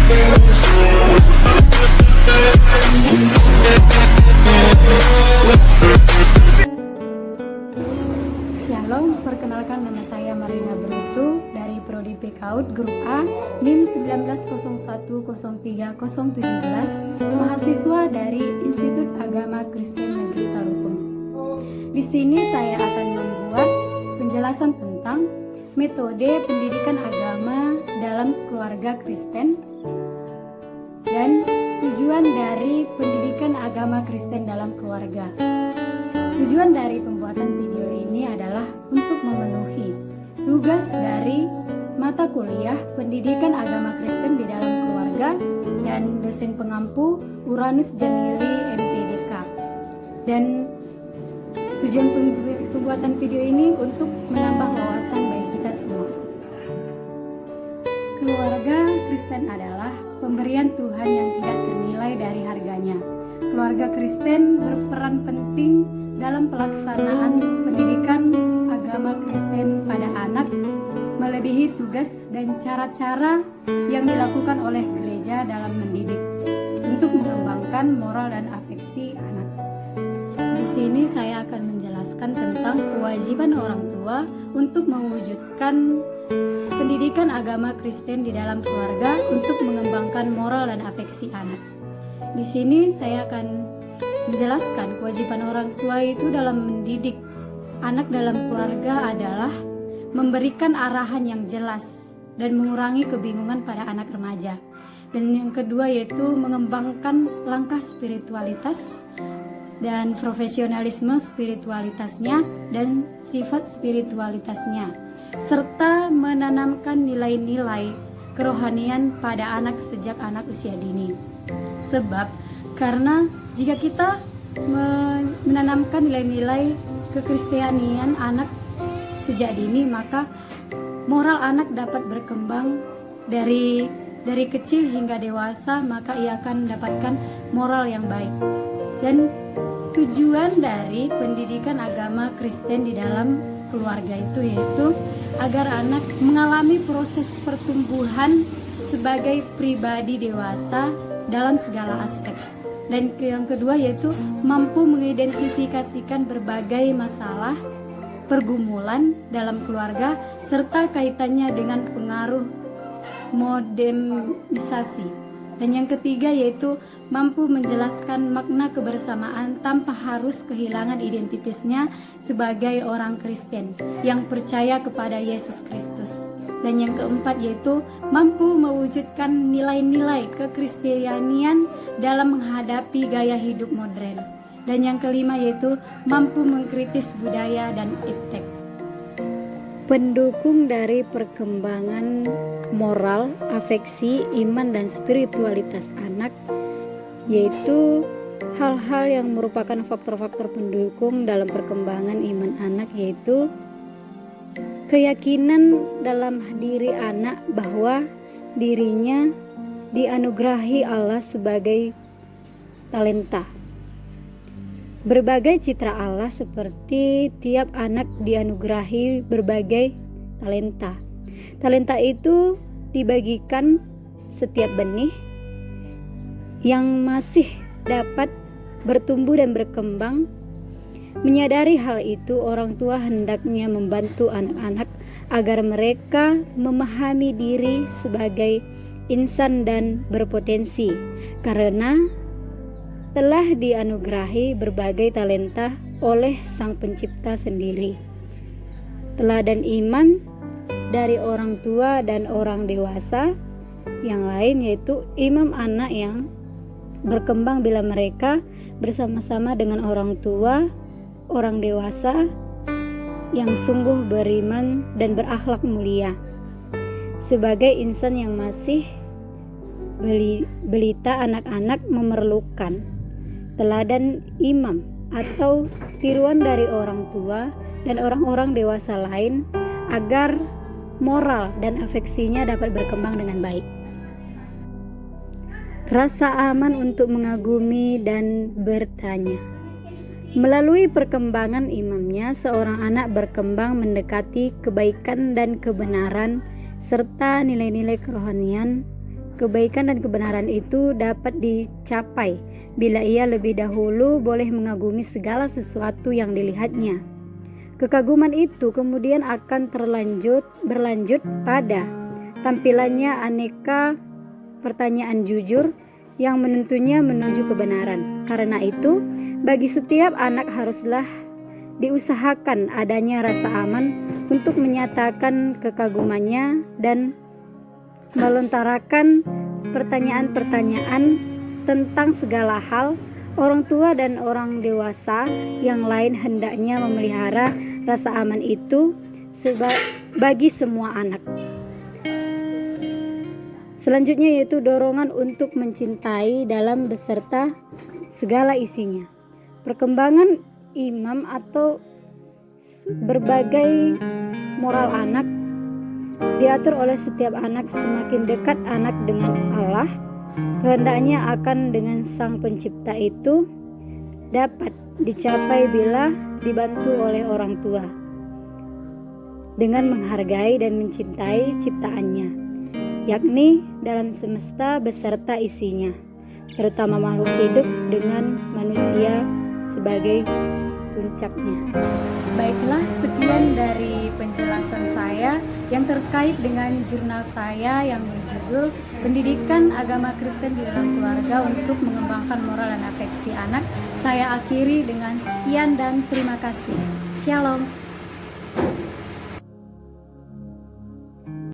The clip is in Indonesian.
Shalom, perkenalkan nama saya Marina Berutu dari Prodi PKUD Grup A NIM 19010317, mahasiswa dari Institut Agama Kristen Negeri Tarutung. Di sini saya akan membuat penjelasan tentang metode pendidikan agama dalam keluarga Kristen dan tujuan dari pendidikan agama Kristen dalam keluarga. Tujuan dari pembuatan video ini adalah untuk memenuhi tugas dari mata kuliah pendidikan agama Kristen di dalam keluarga dan dosen pengampu Uranus Jamili MPDK. Dan tujuan pembuatan video ini untuk menambah wawasan bagi kita semua. Keluarga Kristen adalah pemberian Tuhan yang tidak ternilai dari harganya. Keluarga Kristen berperan penting dalam pelaksanaan pendidikan agama Kristen pada anak, melebihi tugas dan cara-cara yang dilakukan oleh gereja dalam mendidik untuk mengembangkan moral dan afeksi anak. Di sini saya akan menjelaskan tentang kewajiban orang tua untuk mewujudkan pendidikan agama Kristen di dalam keluarga untuk mengembangkan moral dan afeksi anak. Di sini saya akan menjelaskan kewajiban orang tua itu dalam mendidik anak dalam keluarga adalah memberikan arahan yang jelas dan mengurangi kebingungan pada anak remaja. Dan yang kedua yaitu mengembangkan langkah spiritualitas dan profesionalisme spiritualitasnya dan sifat spiritualitasnya, serta menanamkan nilai-nilai kerohanian pada anak sejak anak usia dini. Sebab karena jika kita menanamkan nilai-nilai kekristianian anak sejak dini, maka moral anak dapat berkembang dari kecil hingga dewasa, maka ia akan mendapatkan moral yang baik. Dan tujuan dari pendidikan agama Kristen di dalam keluarga itu yaitu agar anak mengalami proses pertumbuhan sebagai pribadi dewasa dalam segala aspek. Dan yang kedua yaitu mampu mengidentifikasikan berbagai masalah pergumulan dalam keluarga serta kaitannya dengan pengaruh modernisasi. Dan yang ketiga yaitu mampu menjelaskan makna kebersamaan tanpa harus kehilangan identitasnya sebagai orang Kristen yang percaya kepada Yesus Kristus. Dan yang keempat yaitu mampu mewujudkan nilai-nilai kekristianian dalam menghadapi gaya hidup modern. Dan yang kelima yaitu mampu mengkritis budaya dan iptek. Pendukung dari perkembangan moral, afeksi, iman, dan spiritualitas anak yaitu hal-hal yang merupakan faktor-faktor pendukung dalam perkembangan iman anak, yaitu keyakinan dalam diri anak bahwa dirinya dianugerahi Allah sebagai talenta. Berbagai citra Allah seperti tiap anak dianugerahi berbagai talenta. Talenta itu dibagikan setiap benih yang masih dapat bertumbuh dan berkembang. Menyadari hal itu, orang tua hendaknya membantu anak-anak agar mereka memahami diri sebagai insan dan berpotensi, karena telah dianugerahi berbagai talenta oleh Sang Pencipta sendiri. Teladan iman dari orang tua dan orang dewasa yang lain yaitu imam anak yang berkembang bila mereka bersama-sama dengan orang tua, orang dewasa yang sungguh beriman dan berakhlak mulia. Sebagai insan yang masih belita, anak-anak memerlukan teladan imam atau tiruan dari orang tua dan orang-orang dewasa lain agar moral dan afeksinya dapat berkembang dengan baik. Rasa aman untuk mengagumi dan bertanya. Melalui perkembangan imamnya, seorang anak berkembang mendekati kebaikan dan kebenaran serta nilai-nilai kerohanian kebaikan dan kebenaran itu dapat dicapai bila ia lebih dahulu boleh mengagumi segala sesuatu yang dilihatnya. Kekaguman itu kemudian akan berlanjut pada tampilannya aneka pertanyaan jujur yang menentunya menuju kebenaran. Karena itu, bagi setiap anak haruslah diusahakan adanya rasa aman untuk menyatakan kekagumannya dan melontarkan pertanyaan-pertanyaan tentang segala hal. Orang tua dan orang dewasa yang lain hendaknya memelihara rasa aman itu bagi semua anak. Selanjutnya yaitu dorongan untuk mencintai dalam beserta segala isinya. Perkembangan imam atau berbagai moral anak diatur oleh setiap anak. Semakin dekat anak dengan Allah, kehendaknya akan dengan Sang Pencipta itu dapat dicapai bila dibantu oleh orang tua dengan menghargai dan mencintai ciptaannya, yakni dalam semesta beserta isinya, terutama makhluk hidup dengan manusia sebagai puncaknya. Baiklah, sekian dari penjelasan saya yang terkait dengan jurnal saya yang berjudul Pendidikan Agama Kristen di dalam Keluarga untuk Mengembangkan Moral dan Afeksi Anak. Saya akhiri dengan sekian dan terima kasih. Shalom.